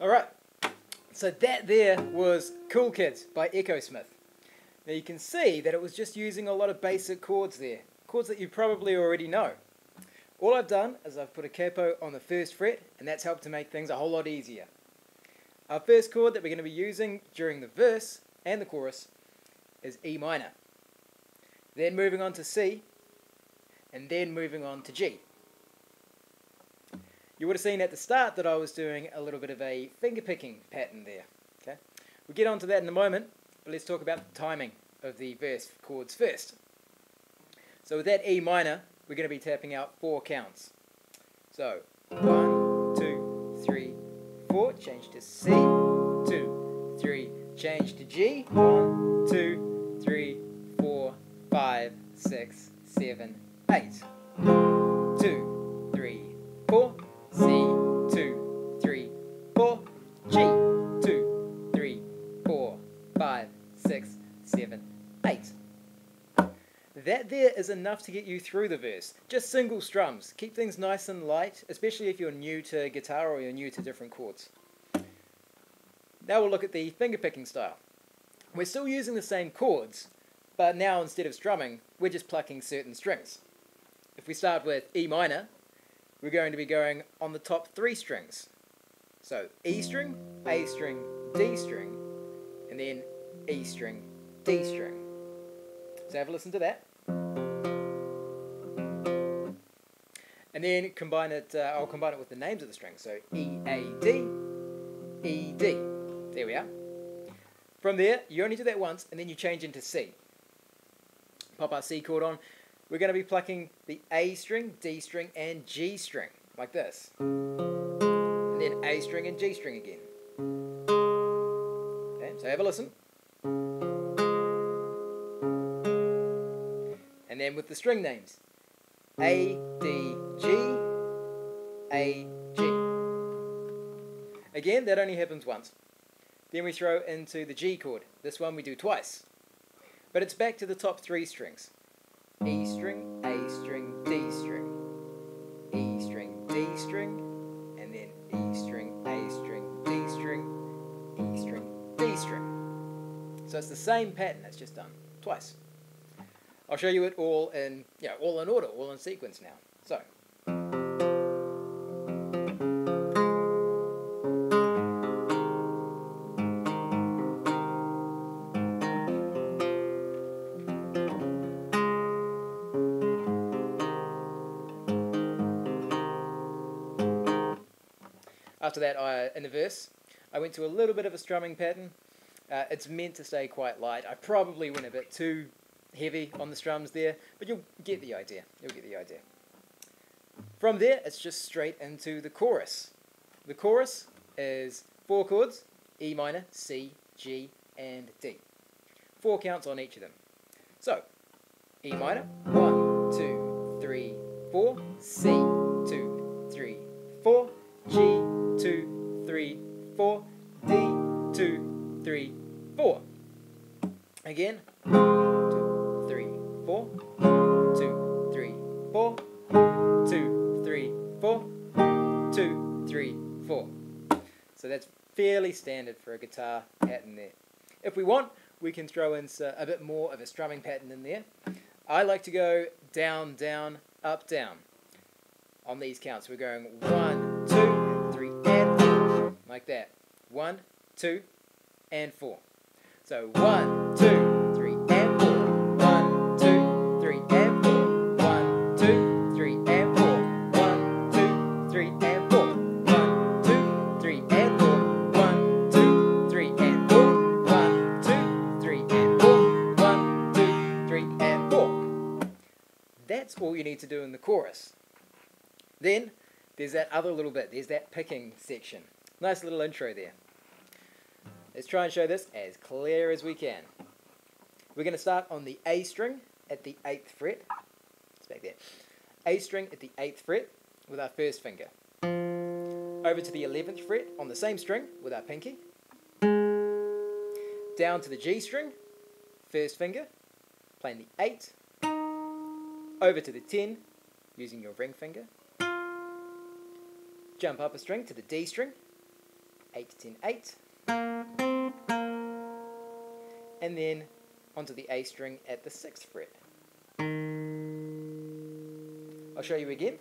Alright, so that there was Cool Kids by Echosmith. Now you can see that it was just using a lot of basic chords there, chords that you probably already know. All I've done is I've put a capo on the first fret, and that's helped to make things a whole lot easier. Our first chord that we're going to be using during the verse and the chorus is E minor. Then moving on to C, and then moving on to G. You would have seen at the start that I was doing a little bit of a finger-picking pattern there. Okay, we'll get on to that in a moment, but let's talk about the timing of the verse chords first. So with that E minor, we're going to be tapping out 4 counts. So 1, 2, 3, 4, change to C, 2, 3, change to G, 1, 2, 3, 4, 5, 6, 7, 8, 2, 3, 4, C, 2, 3, 4, G, 2, 3, 4, 5, 6, 7, 8. That there is enough to get you through the verse. Just single strums. Keep things nice and light, especially if you're new to guitar or you're new to different chords. Now we'll look at the finger-picking style. We're still using the same chords, but now instead of strumming, we're just plucking certain strings. If we start with E minor, we're going to be going on the top 3 strings. So E string, A string, D string, and then E string, D string. So have a listen to that. And then combine it, I'll combine it with the names of the strings. So E, A, D, E, D. There we are. From there, you only do that once, and then you change into C. Pop our C chord on. We're going to be plucking the A string, D string, and G string, like this. And then A string and G string again. Okay, so have a listen. And then with the string names, A, D, G, A, G. Again, that only happens once. Then we throw into the G chord. This one we do twice. But it's back to the top 3 strings. E string, A string, D string. E string, D string, and then E string, A string, D string, E string, D string. So it's the same pattern, it's just done twice. I'll show you it all in order, all in sequence now. So. After that, in the verse, I went to a little bit of a strumming pattern. It's meant to stay quite light. I probably went a bit too heavy on the strums there, but you'll get the idea. You'll get the idea. From there, it's just straight into the chorus. The chorus is 4 chords, E minor, C, G, and D. 4 counts on each of them. So, E minor, 1, 2, 3, 4, C, 2, 3, 4, G, 2, 3, 4, D, 2, 3, 4. Again, 2, 3, 4, 2, 3, 4, 2, 3, 4, 2, 3, 4. So that's fairly standard for a guitar pattern there. If we want, we can throw in a bit more of a strumming pattern in there. I like to go down, down, up, down. On these counts, we're going 1, 2, 3, and 4. Like that. 1, 2, and 4. So 1, 2, 3, and 4. 1, 2, 3, and 4. 1, 2, 3, and 4. 1, 2, 3, and 4. 1, 2, 3, and 4. 1, 2, 3, and 4. 1, 2, 3, and 4. 1, 2, 3, and 4. That's all you need to do in the chorus. Then there's that other little bit. There's that picking section. Nice little intro there. Let's try and show this as clear as we can. We're going to start on the A string at the 8th fret. It's back there. A string at the 8th fret with our first finger. Over to the 11th fret on the same string with our pinky. Down to the G string, first finger, playing the 8. Over to the 10, using your ring finger. Jump up a string to the D string, 8, 10, 8. And then onto the A string at the 6th fret. I'll show you again.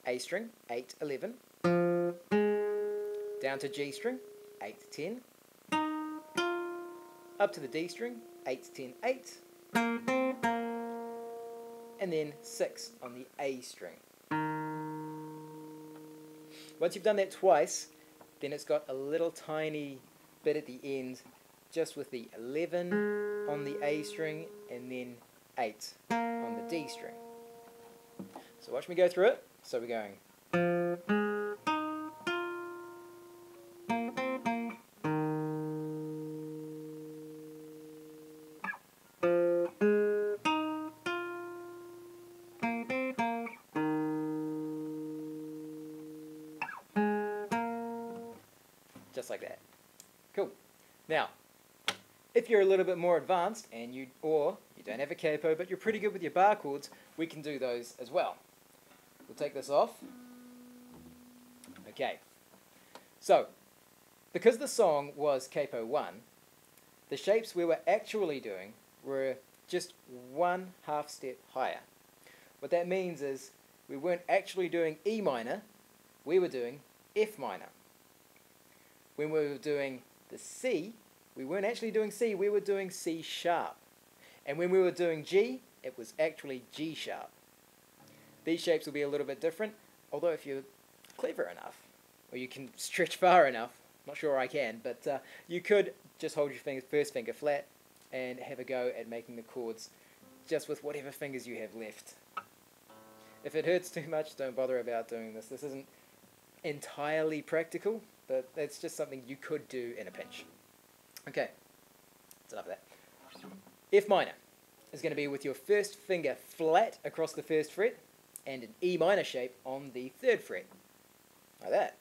A string, 8, 11. Down to G string, 8, 10. Up to the D string, 8, 10, 8. And then 6 on the A string. Once you've done that twice, then it's got a little tiny bit at the end, just with the 11 on the A string and then 8 on the D string. So watch me go through it. So we're going. Just like that. Cool. Now, if you're a little bit more advanced and you don't have a capo but you're pretty good with your bar chords, we can do those as well. We'll take this off. Okay. So, because the song was capo 1, the shapes we were actually doing were just 1 half step higher. What that means is we weren't actually doing E minor, we were doing F minor. When we were doing the C, we weren't actually doing C, we were doing C sharp. And when we were doing G, it was actually G sharp. These shapes will be a little bit different, although if you're clever enough, or you can stretch far enough, not sure I can, but you could just hold your first finger flat and have a go at making the chords just with whatever fingers you have left. If it hurts too much, don't bother about doing this. This isn't entirely practical, but it's just something you could do in a pinch. Okay, that's enough of that. F minor is going to be with your first finger flat across the 1st fret and an E minor shape on the 3rd fret. Like that.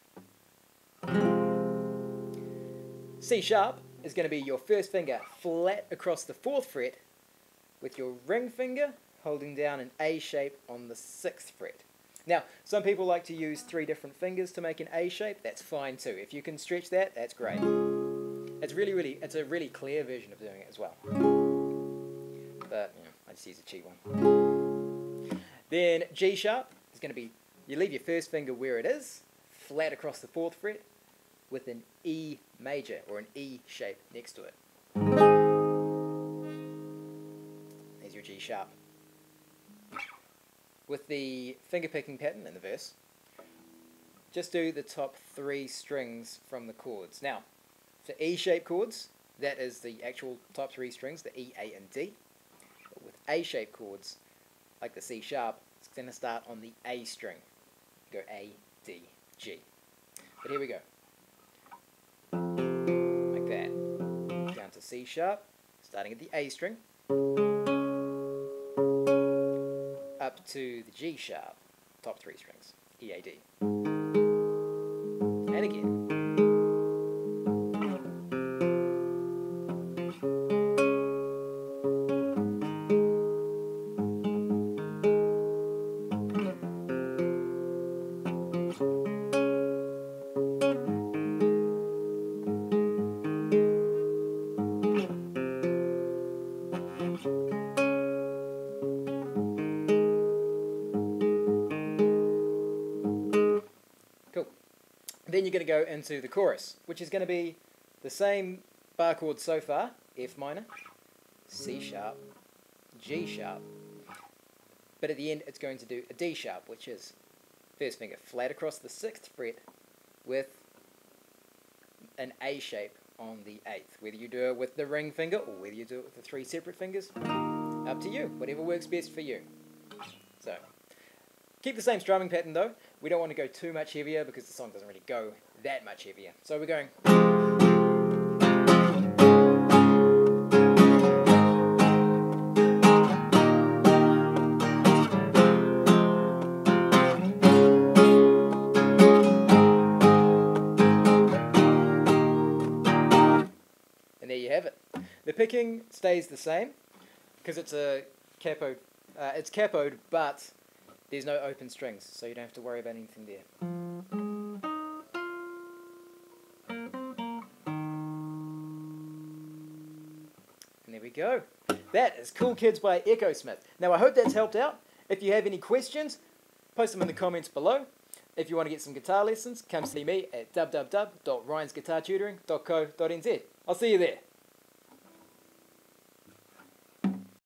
C sharp is going to be your first finger flat across the 4th fret with your ring finger holding down an A shape on the 6th fret. Now, some people like to use 3 different fingers to make an A shape. That's fine too. If you can stretch that, that's great. It's a really clear version of doing it as well. But, I just use a cheap one. Then G sharp is going to be, you leave your first finger where it is, flat across the 4th fret, with an E major, or an E shape next to it. There's your G sharp. With the finger picking pattern in the verse, just do the top 3 strings from the chords. Now, for E-shape chords, that is the actual top 3 strings, the E, A, and D. But with A-shape chords, like the C sharp, it's going to start on the A string. Go A, D, G. But here we go. Like that. Down to C sharp, starting at the A string. Up up to the G sharp, top 3 strings, E, A, D. And again. Cool. Then you're going to go into the chorus, which is going to be the same bar chord so far, F minor, C sharp, G sharp, but at the end it's going to do a D sharp, which is first finger flat across the 6th fret with an A shape on the 8th. Whether you do it with the ring finger or whether you do it with the 3 separate fingers, up to you, whatever works best for you. So, keep the same strumming pattern though. We don't want to go too much heavier because the song doesn't really go that much heavier. So we're going... And there you have it. The picking stays the same because it's a capo. It's capoed, but there's no open strings, so you don't have to worry about anything there. And there we go. That is Cool Kids by Echosmith. Now I hope that's helped out. If you have any questions, post them in the comments below. If you want to get some guitar lessons, come see me at www.ryans.guitartutoring.co.nz. I'll see you there.